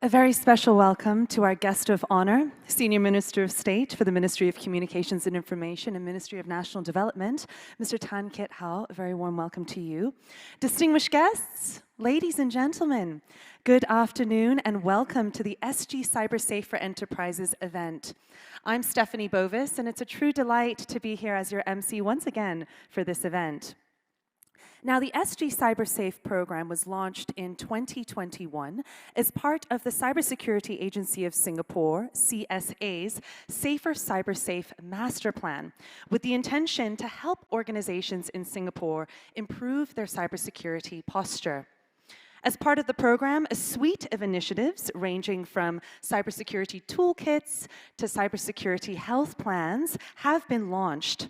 A very special welcome to our guest of honor, Senior Minister of State for the Ministry of Communications and Information and Ministry of National Development, Mr. Tan Kit Hao. A very warm welcome to you. Distinguished guests, ladies and gentlemen, good afternoon and welcome to the SG Cybersafe for Enterprises event. I'm Stephanie Bovis, and it's a true delight to be here as your MC once again for this event. Now, the SG Cybersafe program was launched in 2021 as part of the Cybersecurity Agency of Singapore, CSA's Safer Cyberspace Master Plan, with the intention to help organizations in Singapore improve their cybersecurity posture. As part of the program, a suite of initiatives ranging from cybersecurity toolkits to cybersecurity health plans have been launched.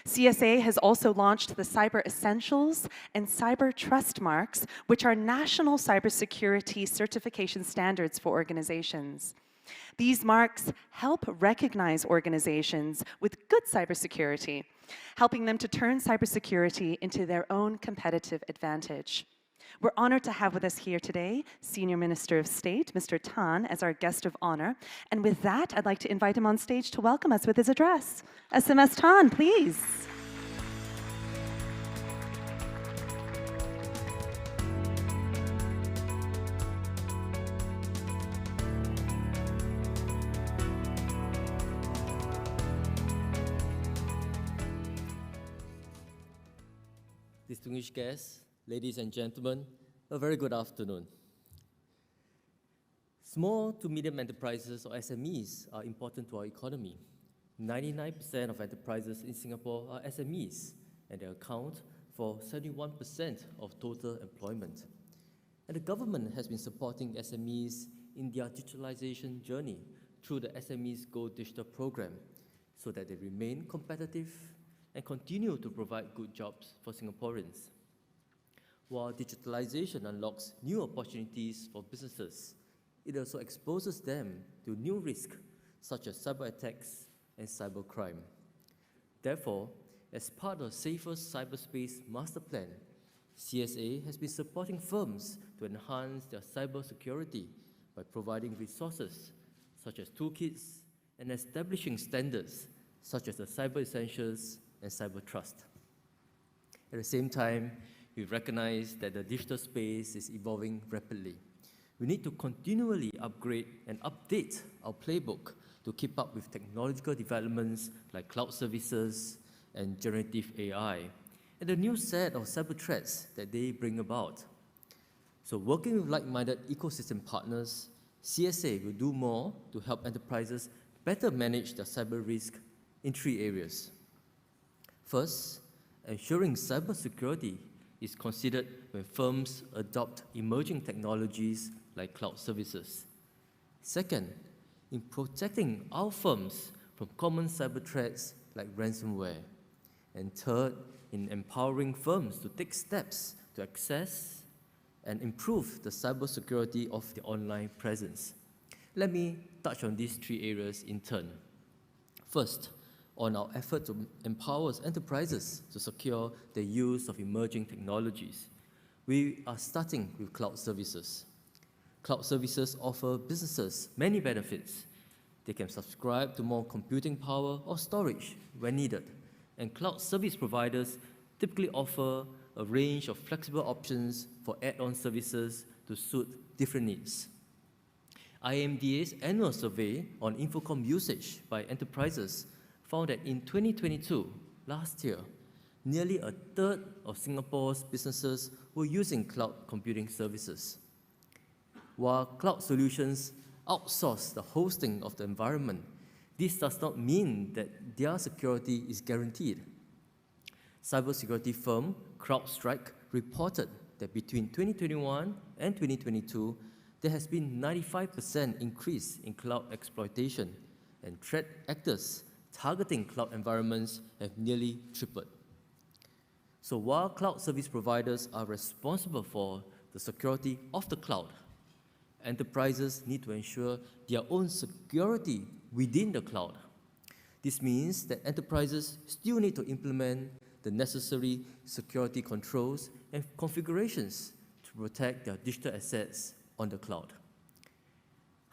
CSA has also launched the Cyber Essentials and Cyber Trust Marks, which are national cybersecurity certification standards for organizations. These marks help recognize organizations with good cybersecurity, helping them to turn cybersecurity into their own competitive advantage. We're honored to have with us here today Senior Minister of State, Mr. Tan, as our guest of honor. And with that, I'd like to invite him on stage to welcome us with his address. SMS Tan, please. Distinguished guests, ladies and gentlemen, a very good afternoon. Small to medium enterprises, or SMEs, are important to our economy. 99% of enterprises in Singapore are SMEs, and they account for 71% of total employment. And the government has been supporting SMEs in their digitalisation journey through the SMEs Go Digital program, so that they remain competitive and continue to provide good jobs for Singaporeans. While digitalization unlocks new opportunities for businesses, it also exposes them to new risks such as cyber attacks and cybercrime. Therefore, as part of Safer Cyberspace Master Plan, CSA has been supporting firms to enhance their cybersecurity by providing resources such as toolkits and establishing standards such as the Cyber Essentials and Cyber Trust. At the same time, we recognize that the digital space is evolving rapidly. We need to continually upgrade and update our playbook to keep up with technological developments like cloud services and generative AI, and the new set of cyber threats that they bring about. So working with like-minded ecosystem partners, CSA will do more to help enterprises better manage their cyber risk in 3 areas. First, ensuring cybersecurity is considered when firms adopt emerging technologies like cloud services. Second, in protecting our firms from common cyber threats like ransomware. And third, in empowering firms to take steps to access and improve the cybersecurity of their online presence. Let me touch on these 3 areas in turn. First, on our effort to empower enterprises to secure the use of emerging technologies. We are starting with cloud services. Cloud services offer businesses many benefits. They can subscribe to more computing power or storage when needed, and cloud service providers typically offer a range of flexible options for add-on services to suit different needs. IMDA's annual survey on Infocom usage by enterprises found that in 2022, last year, nearly a third of Singapore's businesses were using cloud computing services. While cloud solutions outsource the hosting of the environment, this does not mean that their security is guaranteed. Cybersecurity firm CrowdStrike reported that between 2021 and 2022, there has been 95% increase in cloud exploitation, and threat actors targeting cloud environments have nearly tripled. So while cloud service providers are responsible for the security of the cloud, enterprises need to ensure their own security within the cloud. This means that enterprises still need to implement the necessary security controls and configurations to protect their digital assets on the cloud.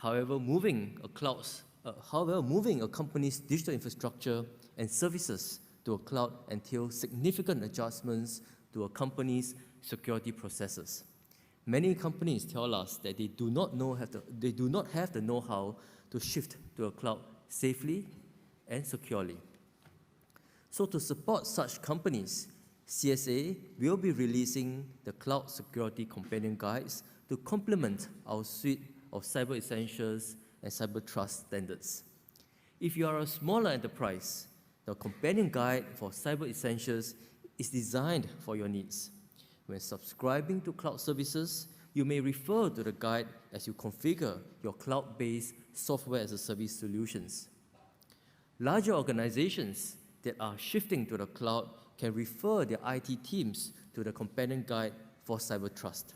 However, moving a company's digital infrastructure and services to a cloud entails significant adjustments to a company's security processes. Many companies tell us that they do not have the know-how to shift to a cloud safely and securely. So to support such companies, CSA will be releasing the Cloud Security Companion Guides to complement our suite of Cyber Essentials and Cyber Trust standards. If you are a smaller enterprise, the Companion Guide for Cyber Essentials is designed for your needs. When subscribing to cloud services, you may refer to the guide as you configure your cloud-based software as a service solutions. Larger organizations that are shifting to the cloud can refer their IT teams to the Companion Guide for Cyber Trust.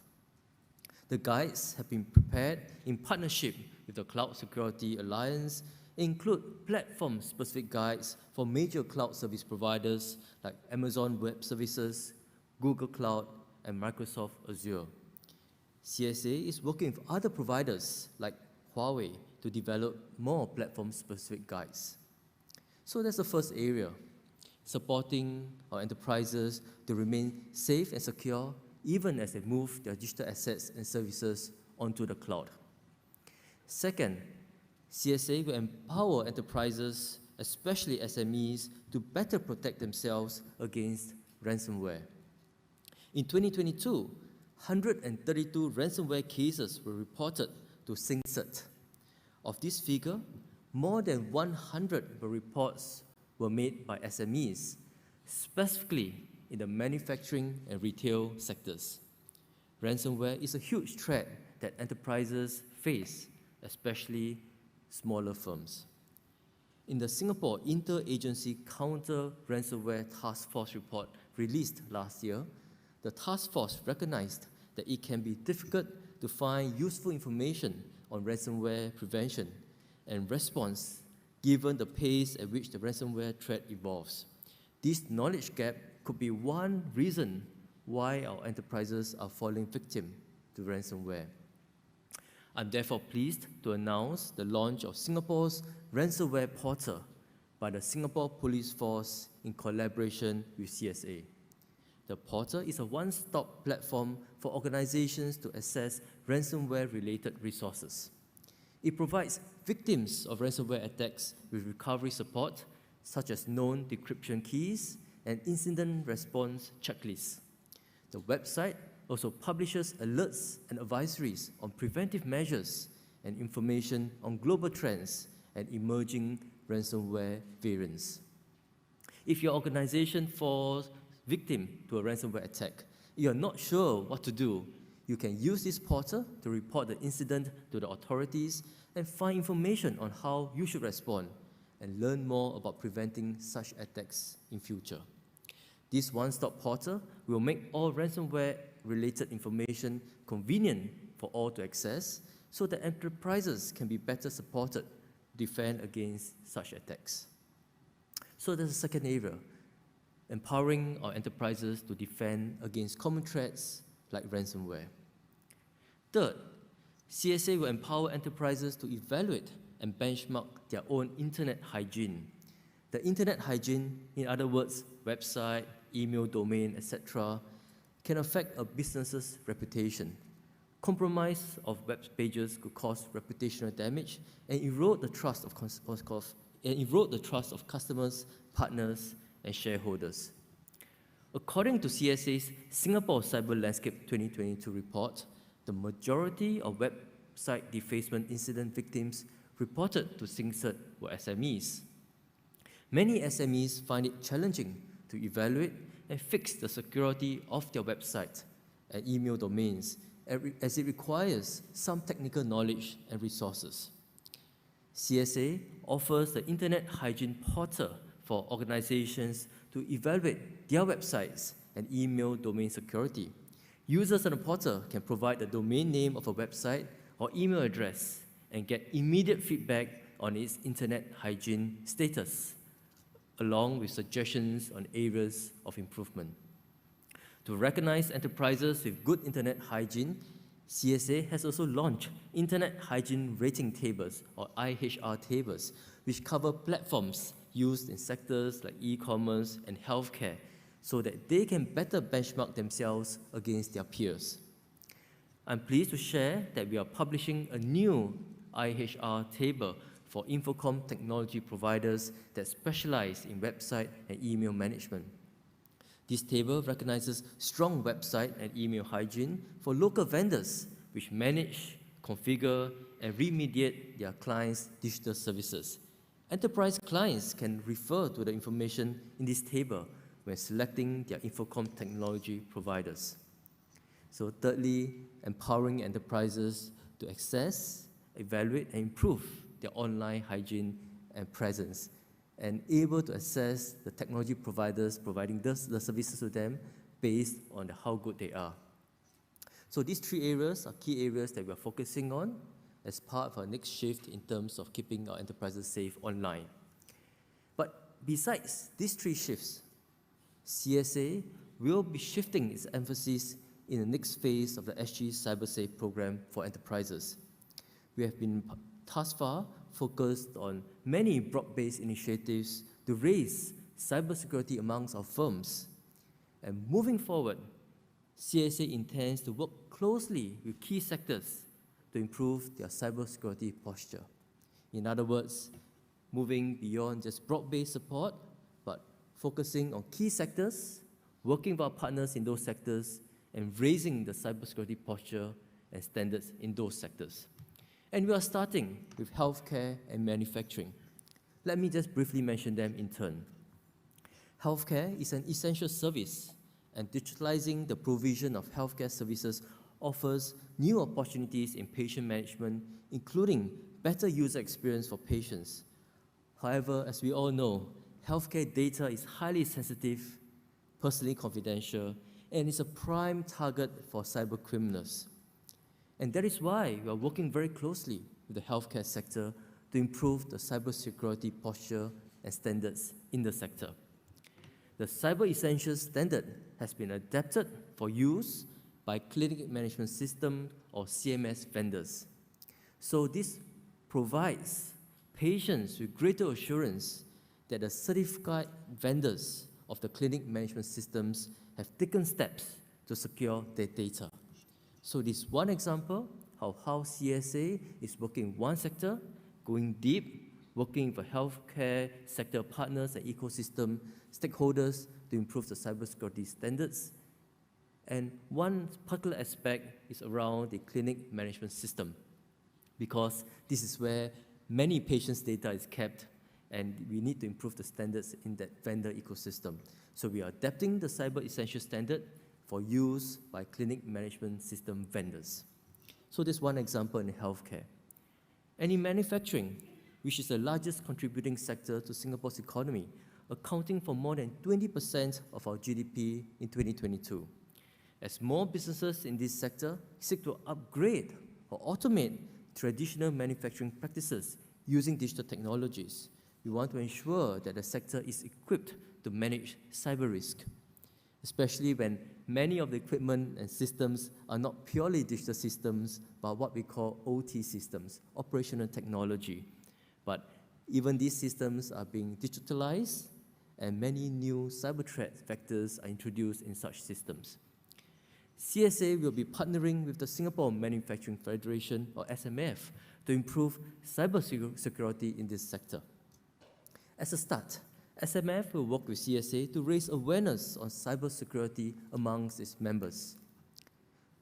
The guides have been prepared in partnership with the Cloud Security Alliance, include platform-specific guides for major cloud service providers like Amazon Web Services, Google Cloud, and Microsoft Azure. CSA is working with other providers like Huawei to develop more platform-specific guides. So that's the first area, supporting our enterprises to remain safe and secure even as they move their digital assets and services onto the cloud. Second, CSA will empower enterprises, especially SMEs, to better protect themselves against ransomware. In 2022, 132 ransomware cases were reported to SingCert. Of this figure, more than 100 reports were made by SMEs, specifically in the manufacturing and retail sectors. Ransomware is a huge threat that enterprises face, especially smaller firms. In the Singapore Interagency Counter Ransomware Task Force report released last year, the task force recognized that it can be difficult to find useful information on ransomware prevention and response given the pace at which the ransomware threat evolves. This knowledge gap could be one reason why our enterprises are falling victim to ransomware. I'm therefore pleased to announce the launch of Singapore's ransomware portal by the Singapore Police Force in collaboration with CSA. The portal is a one-stop platform for organizations to access ransomware-related resources. It provides victims of ransomware attacks with recovery support, such as known decryption keys and incident response checklists. The website also publishes alerts and advisories on preventive measures and information on global trends and emerging ransomware variants. If your organization falls victim to a ransomware attack, you're not sure what to do, you can use this portal to report the incident to the authorities and find information on how you should respond and learn more about preventing such attacks in future. This one-stop portal will make all ransomware-related information convenient for all to access so that enterprises can be better supported to defend against such attacks. So there's a second area, empowering our enterprises to defend against common threats like ransomware. Third, CSA will empower enterprises to evaluate and benchmark their own internet hygiene. The internet hygiene, in other words, website, email domain, etc., can affect a business's reputation. Compromise of web pages could cause reputational damage and erode the trust of customers, partners, and shareholders. According to CSA's Singapore Cyber Landscape 2022 report, the majority of website defacement incident victims reported to SingCert were SMEs. Many SMEs find it challenging to evaluate and fix the security of their website and email domains, as it requires some technical knowledge and resources. CSA offers the Internet Hygiene Portal for organizations to evaluate their websites and email domain security. Users on the portal can provide the domain name of a website or email address and get immediate feedback on its internet hygiene status, along with suggestions on areas of improvement. To recognize enterprises with good internet hygiene, CSA has also launched Internet Hygiene Rating Tables, or IHR tables, which cover platforms used in sectors like e-commerce and healthcare, so that they can better benchmark themselves against their peers. I'm pleased to share that we are publishing a new IHR table for Infocom technology providers that specialize in website and email management. This table recognizes strong website and email hygiene for local vendors which manage, configure, and remediate their clients' digital services. Enterprise clients can refer to the information in this table when selecting their Infocom technology providers. So thirdly, empowering enterprises to access, evaluate, and improve their online hygiene and presence, and able to assess the technology providers providing the services to them based on how good they are. So these three areas are key areas that we are focusing on as part of our next shift in terms of keeping our enterprises safe online. But besides these three shifts, CSA will be shifting its emphasis in the next phase of the SG CyberSafe program for enterprises. We have been thus far focused on many broad-based initiatives to raise cybersecurity amongst our firms. And moving forward, CSA intends to work closely with key sectors to improve their cybersecurity posture. In other words, moving beyond just broad-based support, but focusing on key sectors, working with our partners in those sectors, and raising the cybersecurity posture and standards in those sectors. And we are starting with healthcare and manufacturing. Let me just briefly mention them in turn. Healthcare is an essential service, and digitalizing the provision of healthcare services offers new opportunities in patient management, including better user experience for patients. However, as we all know, healthcare data is highly sensitive, personally confidential, and is a prime target for cyber criminals. And that is why we are working very closely with the healthcare sector to improve the cybersecurity posture and standards in the sector. The Cyber Essentials Standard has been adapted for use by clinic management system or CMS vendors. So this provides patients with greater assurance that the certified vendors of the clinic management systems have taken steps to secure their data. So this is one example of how CSA is working in one sector, going deep, working with healthcare sector partners and ecosystem stakeholders to improve the cybersecurity standards. And one particular aspect is around the clinic management system, because this is where many patients' data is kept, and we need to improve the standards in that vendor ecosystem. So we are adapting the Cyber Essential Standard for use by clinic management system vendors. So there's one example in healthcare. And in manufacturing, which is the largest contributing sector to Singapore's economy, accounting for more than 20% of our GDP in 2022. As more businesses in this sector seek to upgrade or automate traditional manufacturing practices using digital technologies, we want to ensure that the sector is equipped to manage cyber risk, especially when many of the equipment and systems are not purely digital systems, but what we call OT systems, operational technology. But even these systems are being digitalized, and many new cyber threat vectors are introduced in such systems. CSA will be partnering with the Singapore Manufacturing Federation, or SMF, to improve cyber security in this sector. As a start, SMF will work with CSA to raise awareness on cybersecurity amongst its members.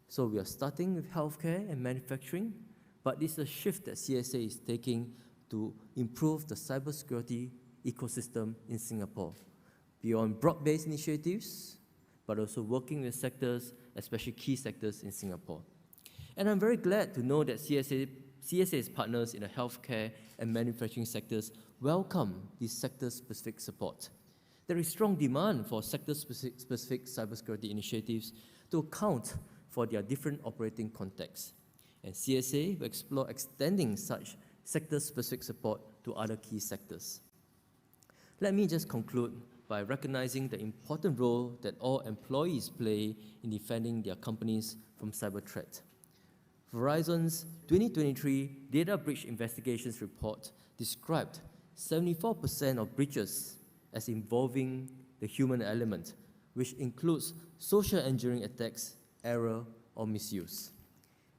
So we are starting with healthcare and manufacturing, but this is a shift that CSA is taking to improve the cybersecurity ecosystem in Singapore, beyond broad-based initiatives, but also working with sectors, especially key sectors in Singapore. And I'm very glad to know that CSA's partners in the healthcare and manufacturing sectors welcome this sector-specific support. There is strong demand for sector-specific cybersecurity initiatives to account for their different operating contexts. And CSA will explore extending such sector-specific support to other key sectors. Let me just conclude by recognizing the important role that all employees play in defending their companies from cyber threat. Verizon's 2023 Data Breach Investigations Report described 74% of breaches as involving the human element, which includes social engineering attacks, error, or misuse.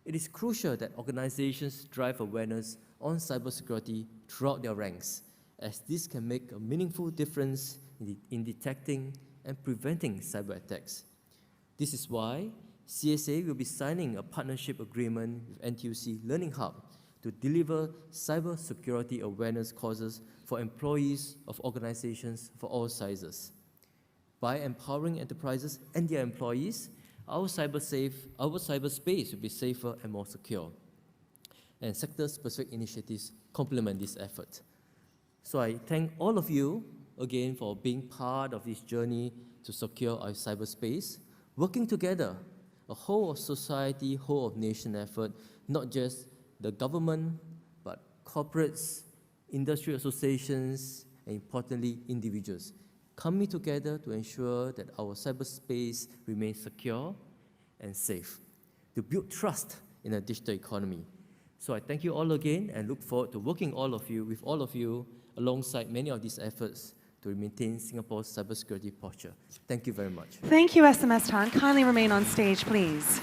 It is crucial that organizations drive awareness on cybersecurity throughout their ranks, as this can make a meaningful difference in detecting and preventing cyber attacks. This is why CSA will be signing a partnership agreement with NTUC Learning Hub to deliver cybersecurity awareness courses for employees of organizations for all sizes. By empowering enterprises and their employees, our cyberspace will be safer and more secure. And sector-specific initiatives complement this effort. So I thank all of you again for being part of this journey to secure our cyberspace, working together, a whole of society, whole of nation effort, not just the government, but corporates, industry associations, and importantly, individuals, coming together to ensure that our cyberspace remains secure and safe, to build trust in a digital economy. So I thank you all again and look forward to working with all of you alongside many of these efforts to maintain Singapore's cybersecurity posture. Thank you very much. Thank you, SMS Tan. Kindly remain on stage, please.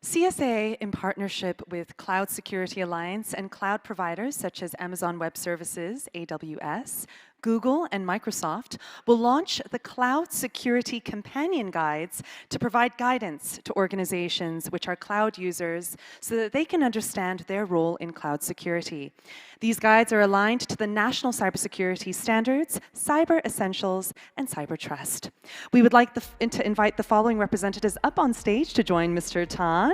CSA, in partnership with Cloud Security Alliance and cloud providers such as Amazon Web Services, AWS, Google, and Microsoft, will launch the Cloud Security Companion Guides to provide guidance to organizations which are cloud users so that they can understand their role in cloud security. These guides are aligned to the national cybersecurity standards, Cyber Essentials, and Cyber Trust. We would like to invite the following representatives up on stage to join Mr. Tan.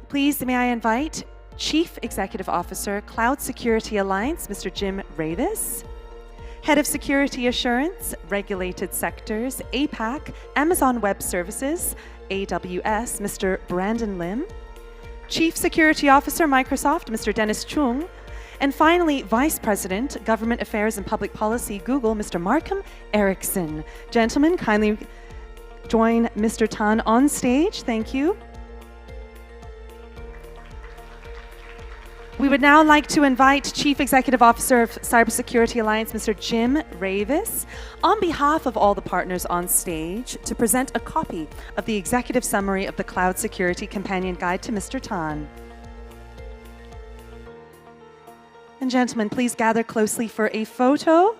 Please, may I invite Chief Executive Officer, Cloud Security Alliance, Mr. Jim Ravis, Head of Security Assurance, Regulated Sectors, APAC, Amazon Web Services, AWS, Mr. Brandon Lim, Chief Security Officer, Microsoft, Mr. Dennis Chung, and finally, Vice President, Government Affairs and Public Policy, Google, Mr. Markham Erickson. Gentlemen, kindly join Mr. Tan on stage. Thank you. We would now like to invite Chief Executive Officer of Cybersecurity Alliance, Mr. Jim Ravis, on behalf of all the partners on stage, to present a copy of the executive summary of the Cloud Security Companion Guide to Mr. Tan. And gentlemen, please gather closely for a photo.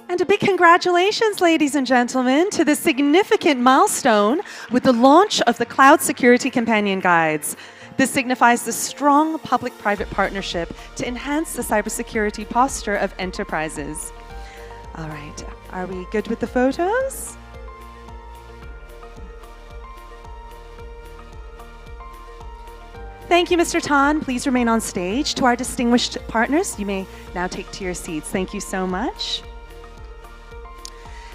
And a big congratulations, ladies and gentlemen, to the significant milestone with the launch of the Cloud Security Companion Guides. This signifies the strong public-private partnership to enhance the cybersecurity posture of enterprises. All right, are we good with the photos? Thank you, Mr. Tan. Please remain on stage. To our distinguished partners, you may now take to your seats. Thank you so much.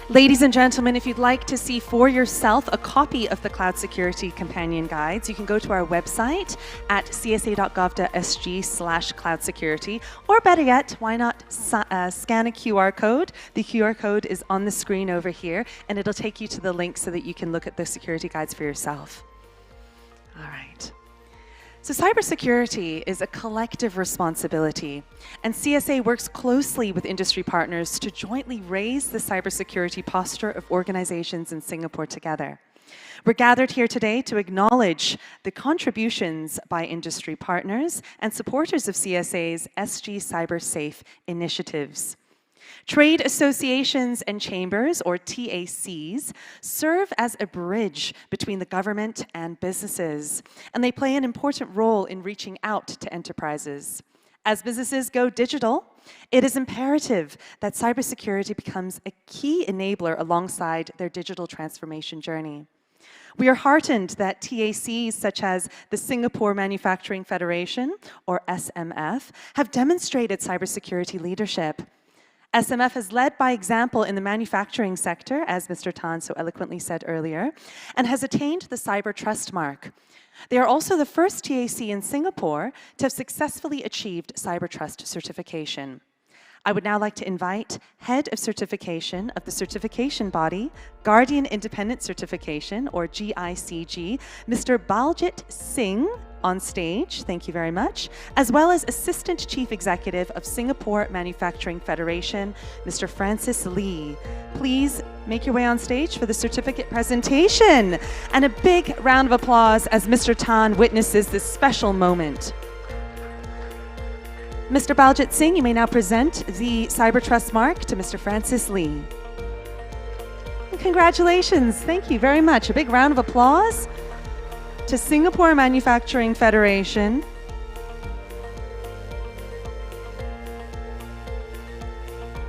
Ladies and gentlemen, if you'd like to see for yourself a copy of the Cloud Security Companion Guides, you can go to our website at csa.gov.sg/cloudsecurity, or better yet, why not scan a QR code? The QR code is on the screen over here, and it'll take you to the link so that you can look at the security guides for yourself. All right. So cybersecurity is a collective responsibility, and CSA works closely with industry partners to jointly raise the cybersecurity posture of organizations in Singapore together. We're gathered here today to acknowledge the contributions by industry partners and supporters of CSA's SG CyberSafe initiatives. Trade associations and chambers, or TACs, serve as a bridge between the government and businesses, and they play an important role in reaching out to enterprises. As businesses go digital, it is imperative that cybersecurity becomes a key enabler alongside their digital transformation journey. We are heartened that TACs such as the Singapore Manufacturing Federation, or SMF, have demonstrated cybersecurity leadership. SMF has led by example in the manufacturing sector, as Mr. Tan so eloquently said earlier, and has attained the Cyber Trust mark. They are also the first TAC in Singapore to have successfully achieved Cyber Trust certification. I would now like to invite Head of Certification of the certification body, Guardian Independent Certification, or GICG, Mr. Baljit Singh, on stage. Thank you very much. As well as Assistant Chief Executive of Singapore Manufacturing Federation, Mr. Francis Lee. Please make your way on stage for the certificate presentation. And a big round of applause as Mr. Tan witnesses this special moment. Mr. Baljit Singh, you may now present the Cyber Trust Mark to Mr. Francis Lee. And congratulations. Thank you very much. A big round of applause to Singapore Manufacturing Federation.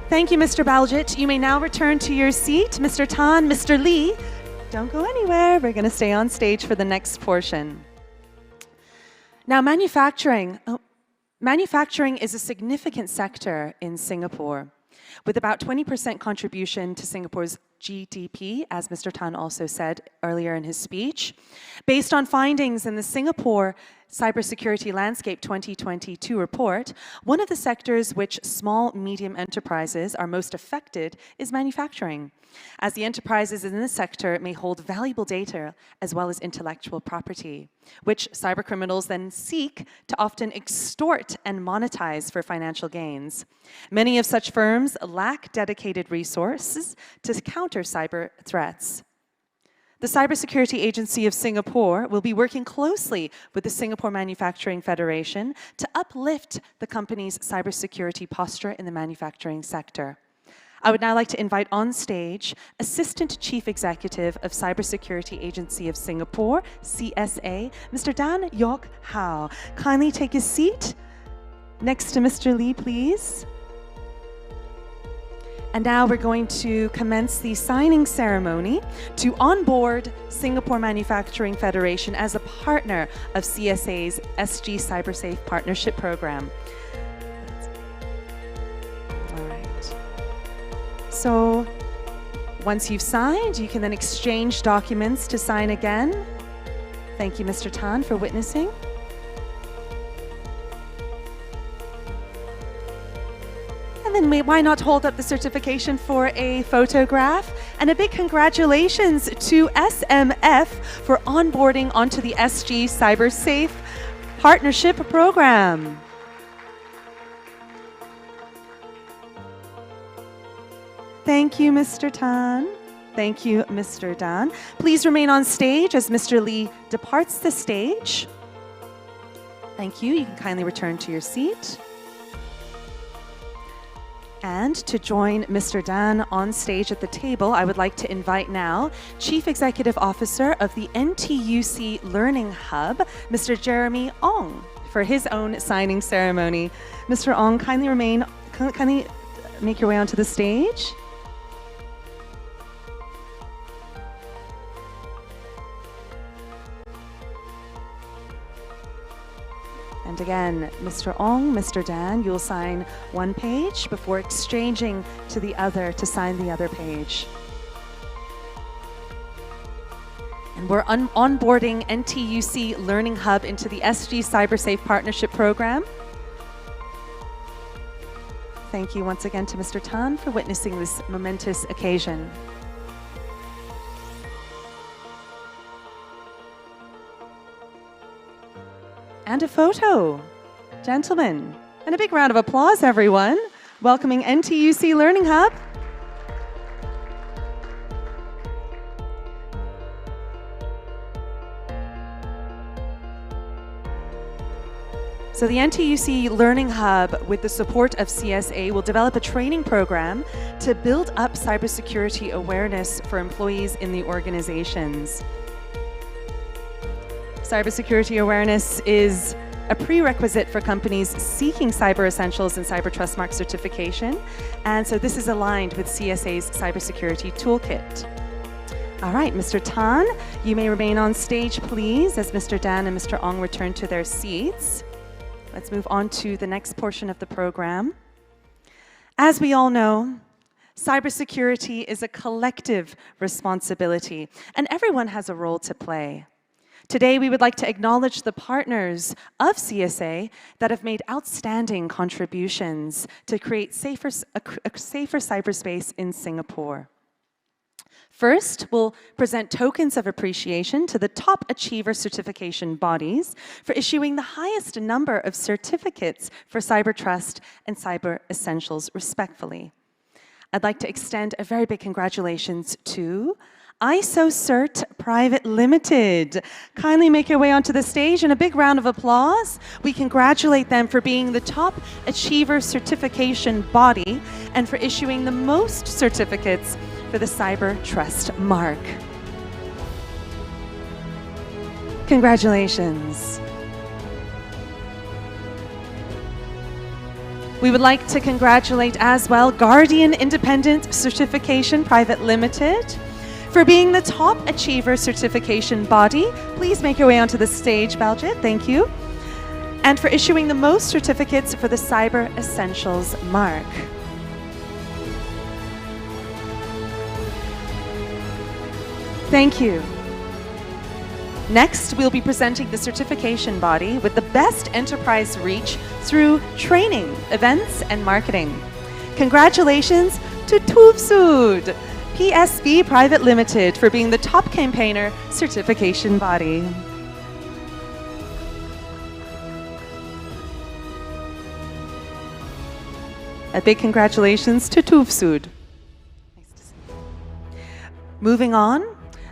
Thank you, Mr. Baljit. You may now return to your seat. Mr. Tan, Mr. Lee, don't go anywhere. We're going to stay on stage for the next portion. Now, manufacturing is a significant sector in Singapore, with about 20% contribution to Singapore's GDP, as Mr. Tan also said earlier in his speech. Based on findings in the Singapore Cybersecurity Landscape 2022 report, one of the sectors which small-medium enterprises are most affected is manufacturing, as the enterprises in this sector may hold valuable data as well as intellectual property, which cybercriminals then seek to often extort and monetize for financial gains. Many of such firms lack dedicated resources to counter cyber threats. The Cybersecurity Agency of Singapore will be working closely with the Singapore Manufacturing Federation to uplift the company's cybersecurity posture in the manufacturing sector. I would now like to invite on stage Assistant Chief Executive of Cybersecurity Agency of Singapore, CSA, Mr. Dan Yok Hao. Kindly take a seat next to Mr. Lee, please. And now we're going to commence the signing ceremony to onboard Singapore Manufacturing Federation as a partner of CSA's SG CyberSafe Partnership Program. All right. So once you've signed, you can then exchange documents to sign again. Thank you, Mr. Tan, for witnessing. And then why not hold up the certification for a photograph? And a big congratulations to SMF for onboarding onto the SG CyberSafe Partnership Program. Thank you, Mr. Tan. Thank you, Mr. Dan. Please remain on stage as Mr. Lee departs the stage. Thank you. You can kindly return to your seat. And to join Mr. Dan on stage at the table, I would like to invite now Chief Executive Officer of the NTUC Learning Hub, Mr. Jeremy Ong, for his own signing ceremony. Mr. Ong, kindly make your way onto the stage. And again, Mr. Ong, Mr. Dan, you'll sign one page before exchanging to the other to sign the other page. And we're onboarding NTUC Learning Hub into the SG CyberSafe Partnership Program. Thank you once again to Mr. Tan for witnessing this momentous occasion. And a photo, gentlemen. And a big round of applause, everyone, welcoming NTUC Learning Hub. So the NTUC Learning Hub, with the support of CSA, will develop a training program to build up cybersecurity awareness for employees in the organizations. Cybersecurity awareness is a prerequisite for companies seeking Cyber Essentials and Cyber Trust Mark certification, and so this is aligned with CSA's Cybersecurity Toolkit. All right, Mr. Tan, you may remain on stage, please, as Mr. Dan and Mr. Ong return to their seats. Let's move on to the next portion of the program. As we all know, cybersecurity is a collective responsibility, and everyone has a role to play. Today, we would like to acknowledge the partners of CSA that have made outstanding contributions to create a safer cyberspace in Singapore. First, we'll present tokens of appreciation to the top achiever certification bodies for issuing the highest number of certificates for cyber trust and cyber essentials, respectfully. I'd like to extend a very big congratulations to ISO Cert Private Limited. Kindly make your way onto the stage and a big round of applause. We congratulate them for being the top achiever certification body and for issuing the most certificates for the Cyber Trust Mark. Congratulations. We would like to congratulate as well Guardian Independent Certification Private Limited for being the top achiever certification body. Please make your way onto the stage, Baljit. Thank you. And for issuing the most certificates for the Cyber Essentials Mark. Thank you. Next, we'll be presenting the certification body with the best enterprise reach through training, events, and marketing. Congratulations to Tuvsud PSB Private Limited for being the top campaigner certification body. A big congratulations to Tuvsud. Nice to see you. Moving on.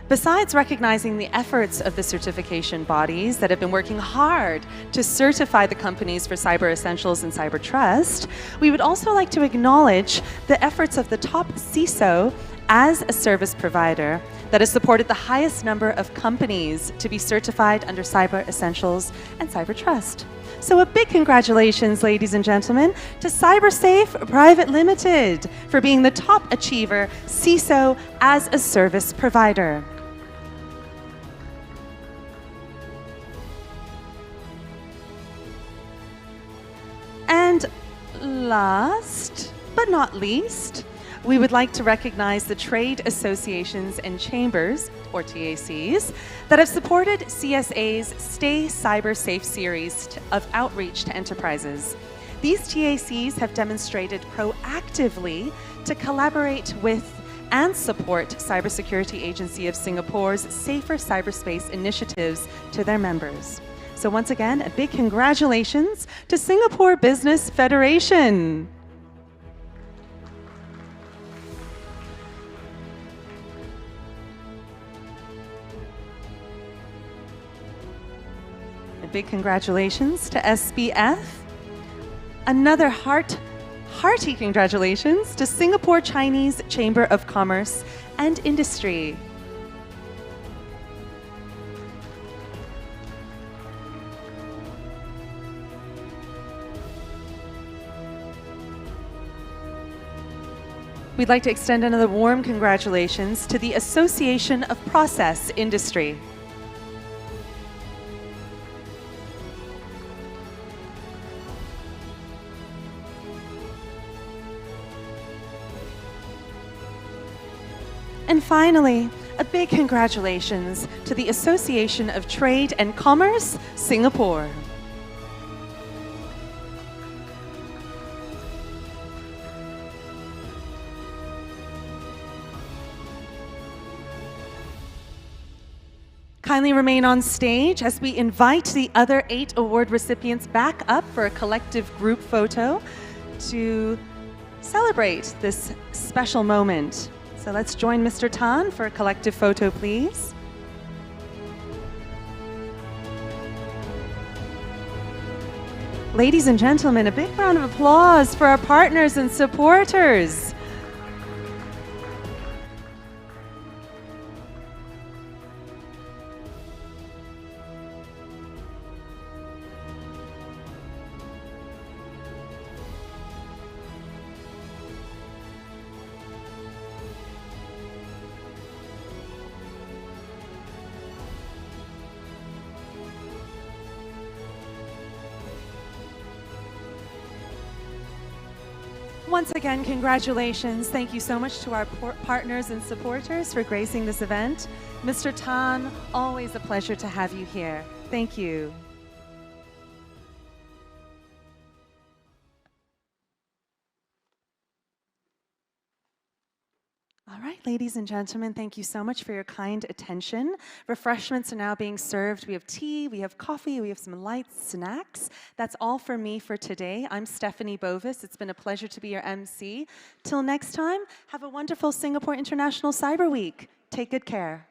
Besides recognizing the efforts of the certification bodies that have been working hard to certify the companies for cyber essentials and cyber trust, we would also like to acknowledge the efforts of the top CISO as a service provider that has supported the highest number of companies to be certified under cyber essentials and cyber trust. So a big congratulations, ladies and gentlemen, to CyberSafe Private Limited for being the top achiever CISO as a service provider. And last but not least, we would like to recognize the trade associations and chambers, or TACs, that have supported CSA's Stay Cyber Safe series of outreach to enterprises. These TACs have demonstrated proactively to collaborate with and support Cybersecurity Agency of Singapore's Safer Cyberspace initiatives to their members. So once again, a big congratulations to Singapore Business Federation. A big congratulations to SBF. Another hearty congratulations to Singapore Chinese Chamber of Commerce and Industry. We'd like to extend another warm congratulations to the Association of Process Industry. And finally, a big congratulations to the Association of Trade and Commerce, Singapore. Kindly remain on stage as we invite the other 8 award recipients back up for a collective group photo to celebrate this special moment. So let's join Mr. Tan for a collective photo, please. Ladies and gentlemen, a big round of applause for our partners and supporters. Once again, congratulations. Thank you so much to our partners and supporters for gracing this event. Mr. Tan, always a pleasure to have you here. Thank you. All right, ladies and gentlemen, thank you so much for your kind attention. Refreshments are now being served. We have tea, we have coffee, we have some light snacks. That's all for me for today. I'm Stephanie Bovis. It's been a pleasure to be your MC. Till next time, have a wonderful Singapore International Cyber Week. Take good care.